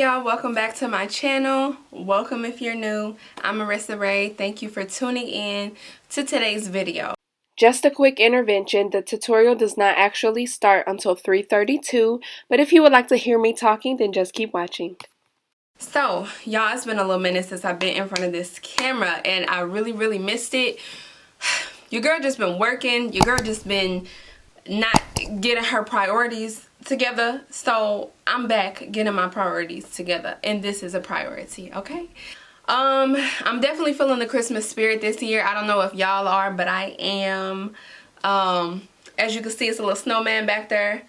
y'all, welcome back to my channel. Welcome if you're new. I'm Marissa Ray. Thank you for tuning in to today's video. Just a quick intervention. The tutorial does not actually start until 3:32, but if you would like to hear me talking, then just keep watching. So, y'all, it's been a little minute since I've been in front of this camera, and I really missed it. Your girl just been working. Your girl just been not getting her priorities together, so I'm back getting my priorities together, and this is a priority. Okay, I'm definitely feeling the Christmas spirit this year. I don't know if y'all are, but I am. As you can see, it's a little snowman back there,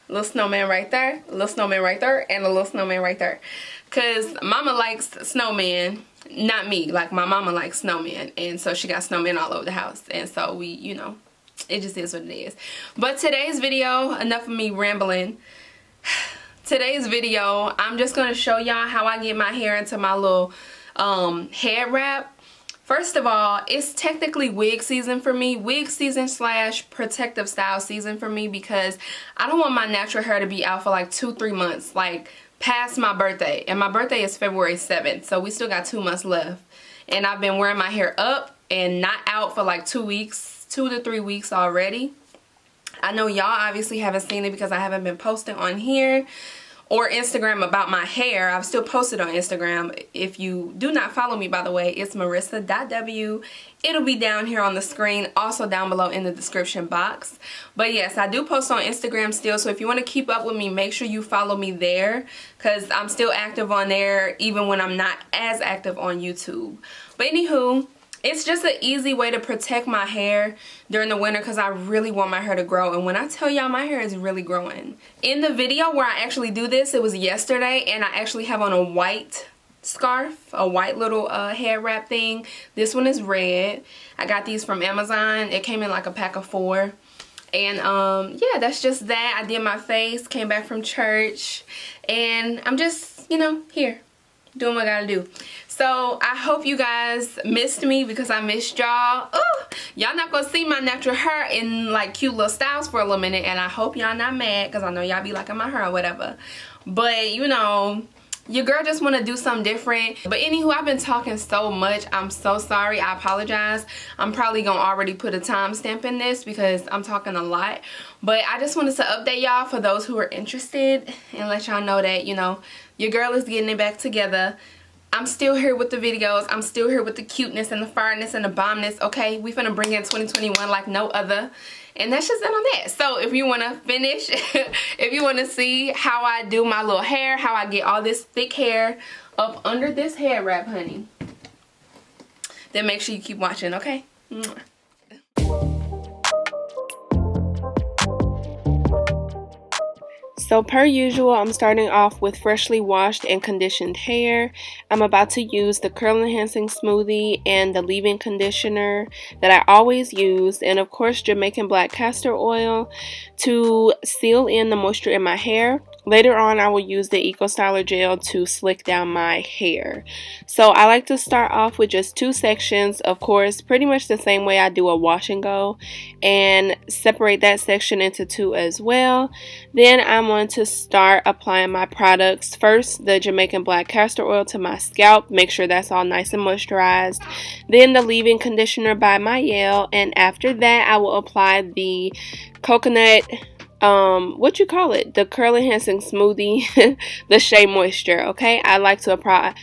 a little snowman right there, a little snowman right there, and a little snowman right there, because mama likes snowman, not me. Like, my mama likes snowman, and so she got snowman all over the house, and so we, you know, it just is what it is. But today's video, enough of me rambling. Today's video, I'm just going to show y'all how I get my hair into my little head wrap. First of all, it's technically wig season for me. Wig season / protective style season for me, because I don't want my natural hair to be out for like 2-3 months, like past my birthday. And my birthday is February 7th, so we still got 2 months left. And I've been wearing my hair up and not out for like 2 weeks. 2 to 3 weeks already. I know y'all obviously haven't seen it because I haven't been posting on here or Instagram about my hair. I've still posted on Instagram. If you do not follow me, by the way, it's marissa.w. It'll be down here on the screen, also down below in the description box. But yes, I do post on Instagram still, so if you want to keep up with me, make sure you follow me there, because I'm still active on there even when I'm not as active on YouTube. But anywho, it's just an easy way to protect my hair during the winter, because I really want my hair to grow. And when I tell y'all, my hair is really growing. In the video where I actually do this, it was yesterday, and I actually have on a white scarf, a white little hair wrap thing. This one is red. I got these from Amazon. It came in like a pack of 4. And yeah, that's just that. I did my face, came back from church, and I'm just, you know, here doing what I gotta do. So I hope you guys missed me, because I missed y'all. Y'all not gonna see my natural hair in like cute little styles for a little minute, and I hope y'all not mad, because I know y'all be liking my hair or whatever. But you know, your girl just want to do something different. But anywho, I've been talking so much. I'm so sorry. I apologize. I'm probably gonna already put a timestamp in this because I'm talking a lot. But I just wanted to update y'all for those who are interested, and let y'all know that, you know, your girl is getting it back together. I'm still here with the videos. I'm still here with the cuteness and the fireness and the bombness. Okay, we finna bring in 2021 like no other. And that's just it on that. So if you want to finish, if you want to see how I do my little hair, how I get all this thick hair up under this hair wrap, honey, then make sure you keep watching, okay? Mwah. So per usual, I'm starting off with freshly washed and conditioned hair. I'm about to use the curl enhancing smoothie and the leave-in conditioner that I always use, and of course Jamaican black castor oil to seal in the moisture in my hair. Later on, I will use the Eco Styler gel to slick down my hair. So I like to start off with just 2 sections, of course, pretty much the same way I do a wash and go, and separate that section into 2 as well. Then I'm going to start applying my products. First, the Jamaican black castor oil to my scalp, make sure that's all nice and moisturized. Then the leave-in conditioner by Mielle, and after that I will apply the coconut, the curl enhancing smoothie, the Shea Moisture. Okay, I like to apply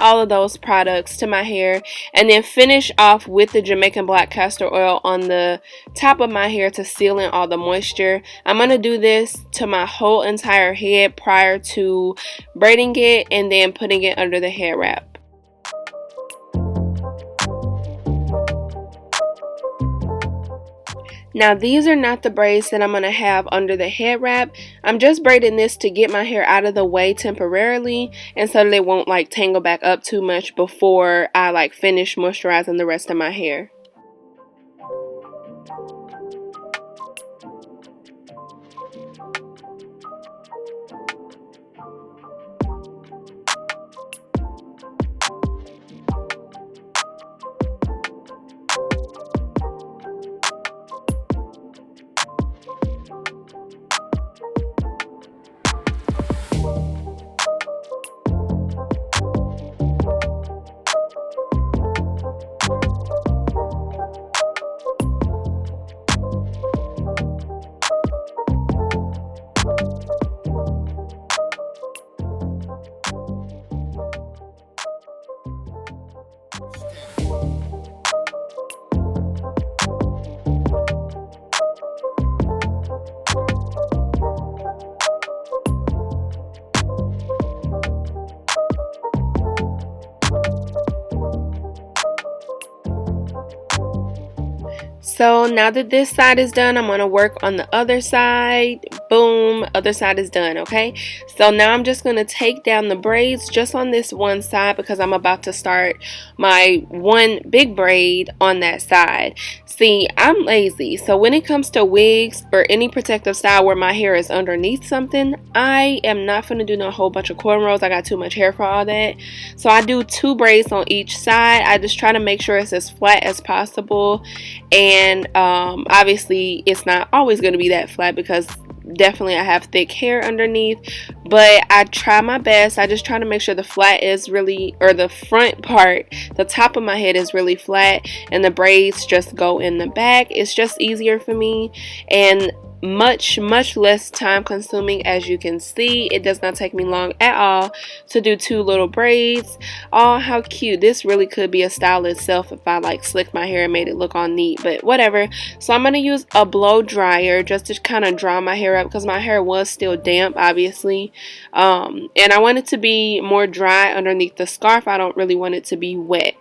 all of those products to my hair, and then finish off with the Jamaican black castor oil on the top of my hair to seal in all the moisture. I'm gonna do this to my whole entire head prior to braiding it and then putting it under the hair wrap. Now these are not the braids that I'm going to have under the head wrap. I'm just braiding this to get my hair out of the way temporarily, and so that it won't like tangle back up too much before I like finish moisturizing the rest of my hair. So now that this side is done, I'm going to work on the other side. Boom, other side is done, okay? So now I'm just going to take down the braids just on this one side because I'm about to start my one big braid on that side. See, I'm lazy, so when it comes to wigs or any protective style where my hair is underneath something, I am not going to do no whole bunch of cornrows. I got too much hair for all that. So I do 2 braids on each side. I just try to make sure it's as flat as possible. And obviously it's not always going to be that flat because definitely I have thick hair underneath, but I try my best. I just try to make sure the flat is really, or the front part, the top of my head is really flat and the braids just go in the back. It's just easier for me and much less time consuming. As you can see, it does not take me long at all to do 2 little braids. Oh, how cute. This really could be a style itself if I like slicked my hair and made it look all neat, but whatever. So I'm going to use a blow dryer just to kind of dry my hair up because my hair was still damp, obviously, and I want it to be more dry underneath the scarf. I don't really want it to be wet.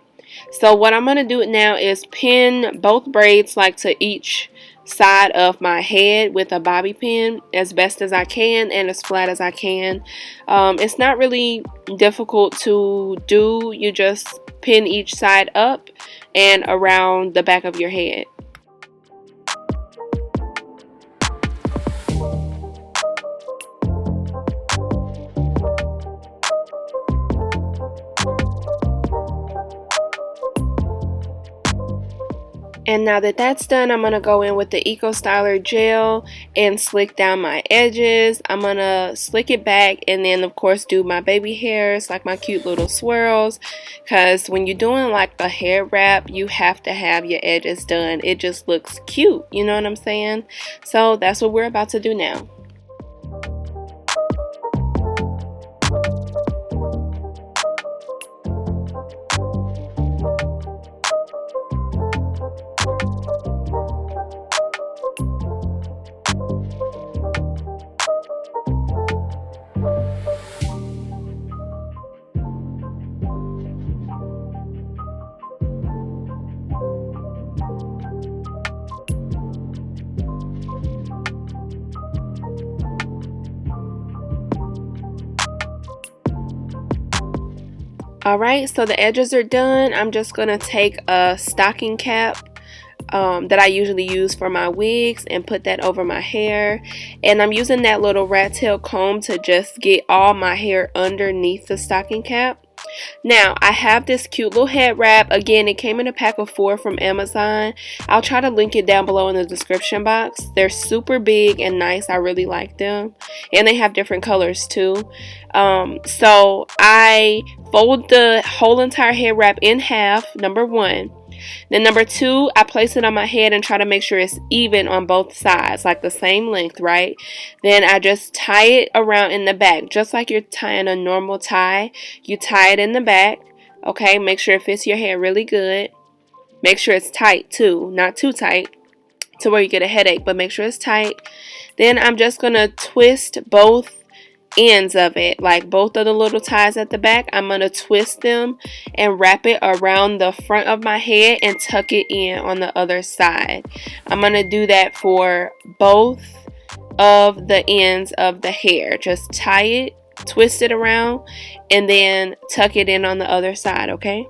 So what I'm going to do now is pin both braids like to each side of my head with a bobby pin as best as I can and as flat as I can. It's not really difficult to do. You just pin each side up and around the back of your head. And now that that's done, I'm going to go in with the Eco Styler gel and slick down my edges. I'm going to slick it back and then of course do my baby hairs, like my cute little swirls. Because when you're doing like a hair wrap, you have to have your edges done. It just looks cute, you know what I'm saying? So that's what we're about to do now. Alright, so the edges are done. I'm just going to take a stocking cap that I usually use for my wigs and put that over my hair. And I'm using that little rat tail comb to just get all my hair underneath the stocking cap. Now, I have this cute little head wrap. Again, it came in a pack of 4 from Amazon. I'll try to link it down below in the description box. They're super big and nice. I really like them. And they have different colors too. So I fold the whole entire head wrap in half, number 1. Then number 2, I place it on my head and try to make sure it's even on both sides, like the same length, right? Then I just tie it around in the back, just like you're tying a normal tie. You tie it in the back, okay? Make sure it fits your hair really good. Make sure it's tight too, not too tight to where you get a headache, but make sure it's tight. Then I'm just going to twist both ends of it, like both of the little ties at the back. I'm going to twist them and wrap it around the front of my head and tuck it in on the other side. I'm going to do that for both of the ends of the hair. Just tie it, twist it around, and then tuck it in on the other side, okay?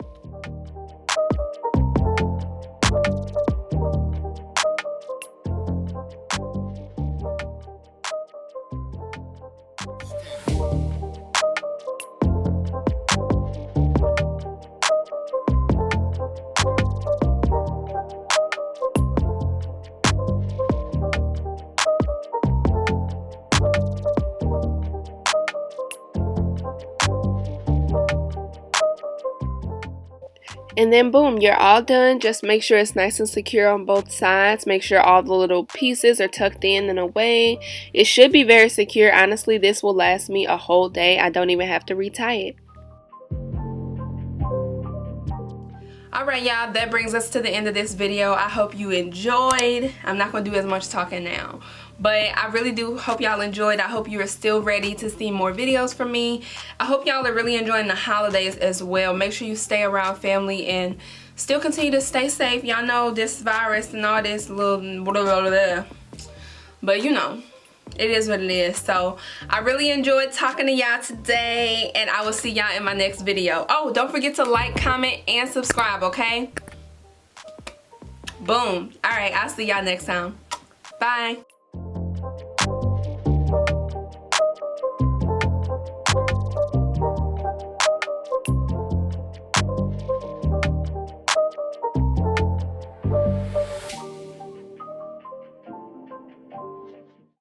And then boom, you're all done. Just make sure it's nice and secure on both sides. Make sure all the little pieces are tucked in and away. It should be very secure. Honestly, this will last me a whole day. I don't even have to retie it. Alright y'all, that brings us to the end of this video. I hope you enjoyed. I'm not going to do as much talking now, but I really do hope y'all enjoyed. I hope you are still ready to see more videos from me. I hope y'all are really enjoying the holidays as well. Make sure you stay around family and still continue to stay safe. Y'all know this virus and all this little blah, blah, blah, blah. But you know, it is what it is. So I really enjoyed talking to y'all today, and I will see y'all in my next video. Oh, don't forget to like, comment, and subscribe, okay? Boom. All right, I'll see y'all next time. Bye.